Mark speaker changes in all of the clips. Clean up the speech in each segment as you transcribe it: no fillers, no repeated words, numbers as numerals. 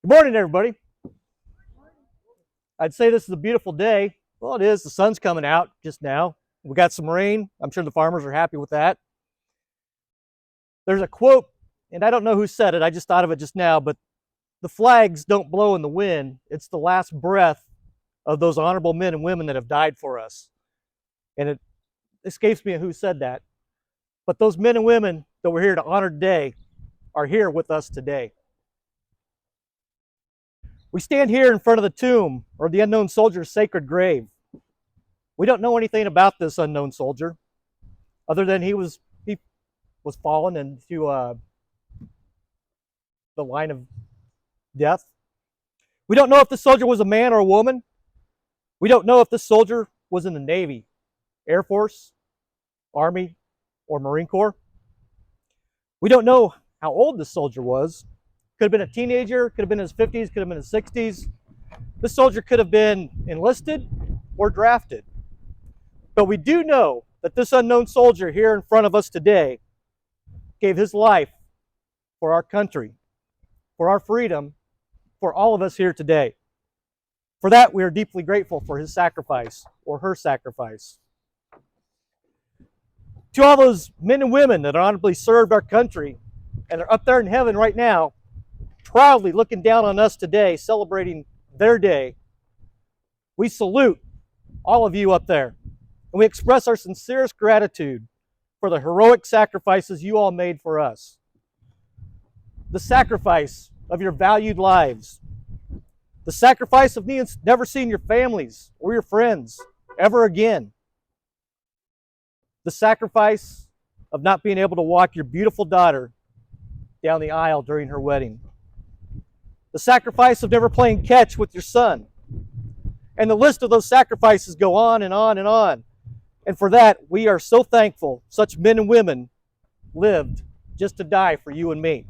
Speaker 1: Good morning, everybody. I'd say this is a beautiful day. Well, it is. The sun's coming out just now. We got some rain. I'm sure the farmers are happy with that. There's a quote, and I don't know who said it. I just thought of it just now, but the flags don't blow in the wind. It's the last breath of those honorable men and women that have died for us. And it escapes me who said that. But those men and women that we're here to honor today are here with us today. We stand here in front of the tomb or the unknown soldier's sacred grave. We don't know anything about this unknown soldier other than he was fallen into the line of death. We don't know if the soldier was a man or a woman. We don't know if the soldier was in the Navy, Air Force, Army, or Marine Corps. We don't know how old this soldier was. Could have been a teenager, could have been in his 50s, could have been in his 60s. This soldier could have been enlisted or drafted. But we do know that this unknown soldier here in front of us today gave his life for our country, for our freedom, for all of us here today. For that, we are deeply grateful for his sacrifice or her sacrifice. To all those men and women that honorably served our country and are up there in heaven right now, proudly looking down on us today, celebrating their day, we salute all of you up there. And we express our sincerest gratitude for the heroic sacrifices you all made for us. The sacrifice of your valued lives. The sacrifice of never seeing your families or your friends ever again. The sacrifice of not being able to walk your beautiful daughter down the aisle during her wedding. The sacrifice of never playing catch with your son. And the list of those sacrifices go on and on and on. And for that, we are so thankful such men and women lived just to die for you and me.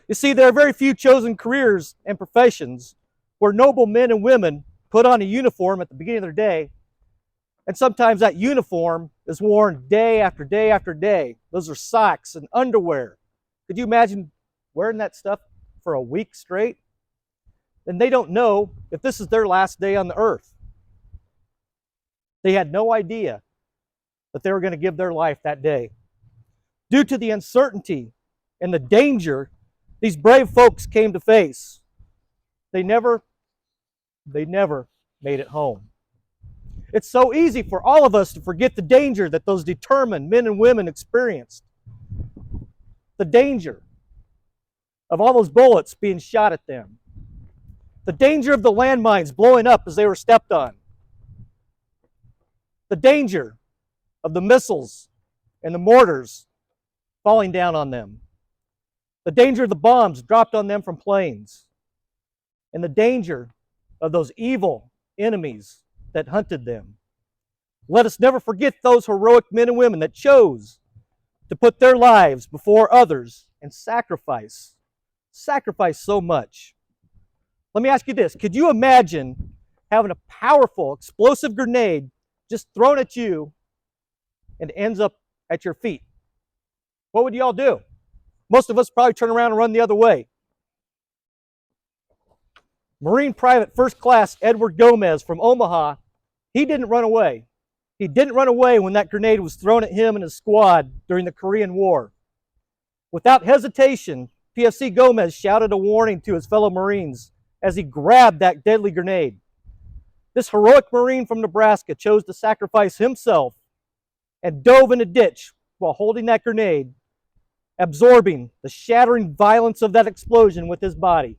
Speaker 1: You see, there are very few chosen careers and professions where noble men and women put on a uniform at the beginning of their day, and sometimes that uniform is worn day after day after day. Those are socks and underwear. Could you imagine wearing that stuff for a week straight? And they don't know if this is their last day on the earth. They had no idea that they were going to give their life that day. Due to the uncertainty and the danger these brave folks came to face, they never made it home. It's so easy for all of us to forget the danger that those determined men and women experienced. The danger of all those bullets being shot at them. The danger of the landmines blowing up as they were stepped on. The danger of the missiles and the mortars falling down on them. The danger of the bombs dropped on them from planes. And the danger of those evil enemies that hunted them. Let us never forget those heroic men and women that chose to put their lives before others and sacrifice so much. Let me ask you this. Could you imagine having a powerful, explosive grenade just thrown at you and ends up at your feet? What would y'all do? Most of us probably turn around and run the other way. Marine Private First Class Edward Gomez from Omaha, he didn't run away. He didn't run away when that grenade was thrown at him and his squad during the Korean War. Without hesitation, PFC Gomez shouted a warning to his fellow Marines as he grabbed that deadly grenade. This heroic Marine from Nebraska chose to sacrifice himself and dove in a ditch while holding that grenade, absorbing the shattering violence of that explosion with his body.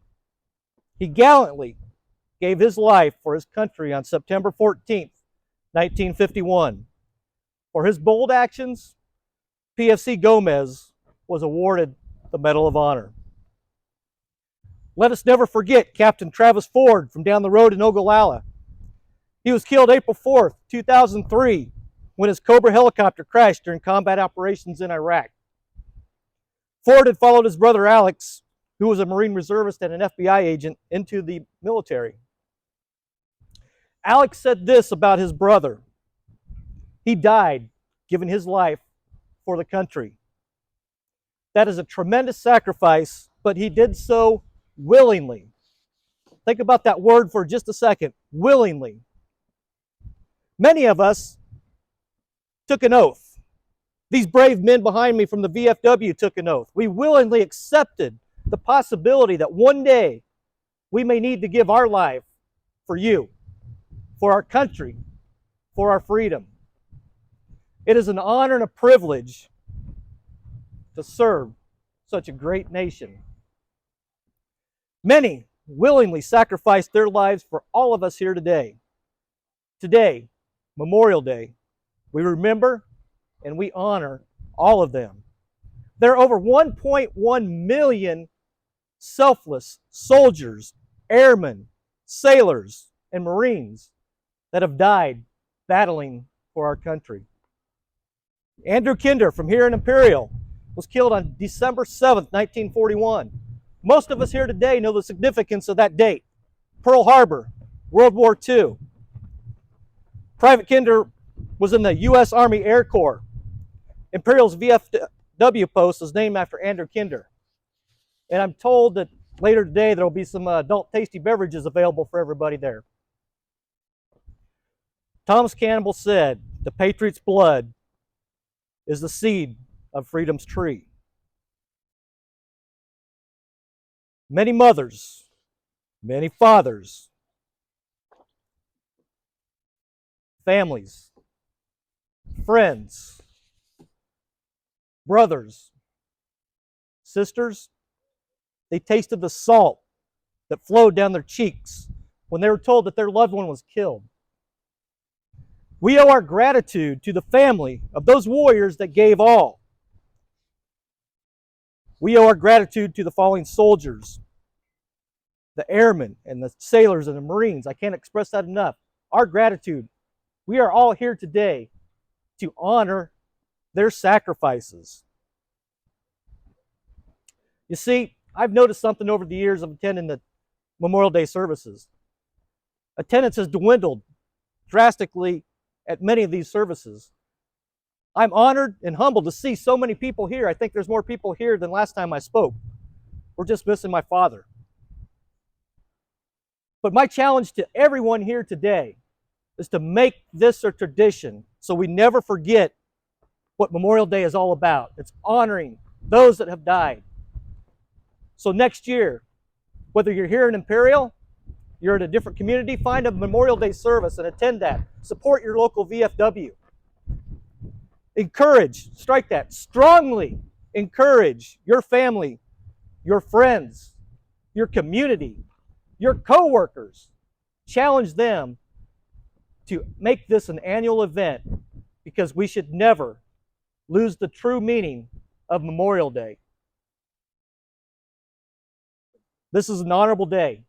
Speaker 1: He gallantly gave his life for his country on September 14th, 1951. For his bold actions, PFC Gomez was awarded the Medal of Honor. Let us never forget Captain Travis Ford from down the road in Ogallala. He was killed April 4th, 2003, when his Cobra helicopter crashed during combat operations in Iraq. Ford had followed his brother Alex, who was a Marine reservist and an FBI agent, into the military. Alex said this about his brother. He died giving his life for the country. That is a tremendous sacrifice, but he did so willingly. Think about that word for just a second, willingly. Many of us took an oath. These brave men behind me from the VFW took an oath. We willingly accepted the possibility that one day we may need to give our life for you, for our country, for our freedom. It is an honor and a privilege to serve such a great nation. Many willingly sacrificed their lives for all of us here today. Today, Memorial Day, we remember and we honor all of them. There are over 1.1 million selfless soldiers, airmen, sailors, and Marines that have died battling for our country. Andrew Kinder from here in Imperial was killed on December 7th, 1941. Most of us here today know the significance of that date. Pearl Harbor, World War II. Private Kinder was in the U.S. Army Air Corps. Imperial's VFW post is named after Andrew Kinder. And I'm told that later today there will be some adult tasty beverages available for everybody there. Thomas Campbell said, "The patriot's blood is the seed of freedom's tree." Many mothers, many fathers, families, friends, brothers, sisters, they tasted the salt that flowed down their cheeks when they were told that their loved one was killed. We owe our gratitude to the family of those warriors that gave all. We owe our gratitude to the fallen soldiers, the airmen and the sailors and the Marines. I can't express that enough. Our gratitude. We are all here today to honor their sacrifices. You see, I've noticed something over the years of attending the Memorial Day services. Attendance has dwindled drastically at many of these services. I'm honored and humbled to see so many people here. I think there's more people here than last time I spoke. We're just missing my father. But my challenge to everyone here today is to make this a tradition so we never forget what Memorial Day is all about. It's honoring those that have died. So next year, whether you're here in Imperial, you're in a different community, find a Memorial Day service and attend that. Support your local VFW. Encourage, strike that, strongly encourage your family, your friends, your community, your co-workers. Challenge them to make this an annual event because we should never lose the true meaning of Memorial Day. This is an honorable day,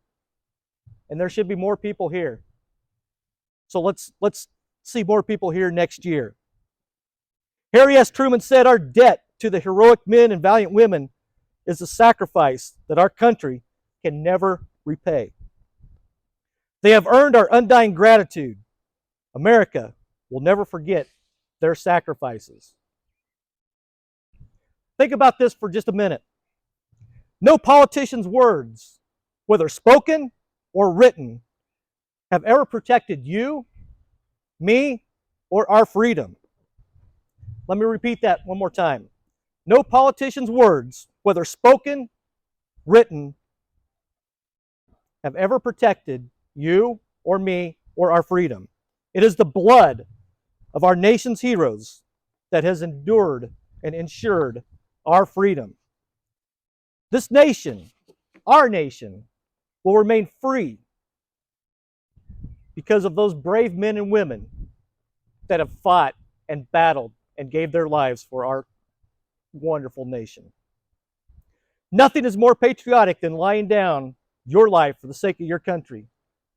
Speaker 1: and there should be more people here. So let's see more people here next year. Harry S. Truman said, "Our debt to the heroic men and valiant women is a sacrifice that our country can never repay. They have earned our undying gratitude. America will never forget their sacrifices." Think about this for just a minute. No politician's words, whether spoken or written, have ever protected you, me, or our freedom. Let me repeat that one more time. No politician's words, whether spoken, written, have ever protected you or me or our freedom. It is the blood of our nation's heroes that has endured and ensured our freedom. This nation, our nation, will remain free because of those brave men and women that have fought and battled and gave their lives for our wonderful nation. Nothing is more patriotic than laying down your life for the sake of your country.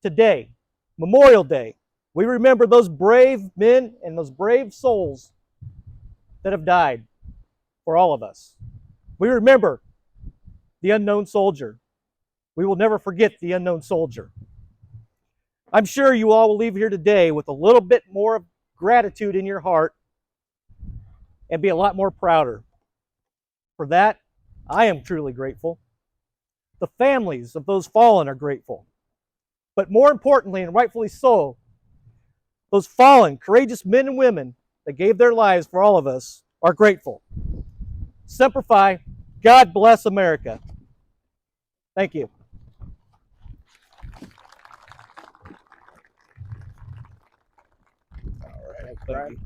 Speaker 1: Today, Memorial Day, we remember those brave men and those brave souls that have died for all of us. We remember the unknown soldier. We will never forget the unknown soldier. I'm sure you all will leave here today with a little bit more of gratitude in your heart and be a lot more prouder. For that, I am truly grateful. The families of those fallen are grateful. But more importantly, and rightfully so, those fallen, courageous men and women that gave their lives for all of us are grateful. Semper Fi, God bless America. Thank you.
Speaker 2: All right.
Speaker 1: Thank you.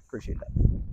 Speaker 1: Appreciate that.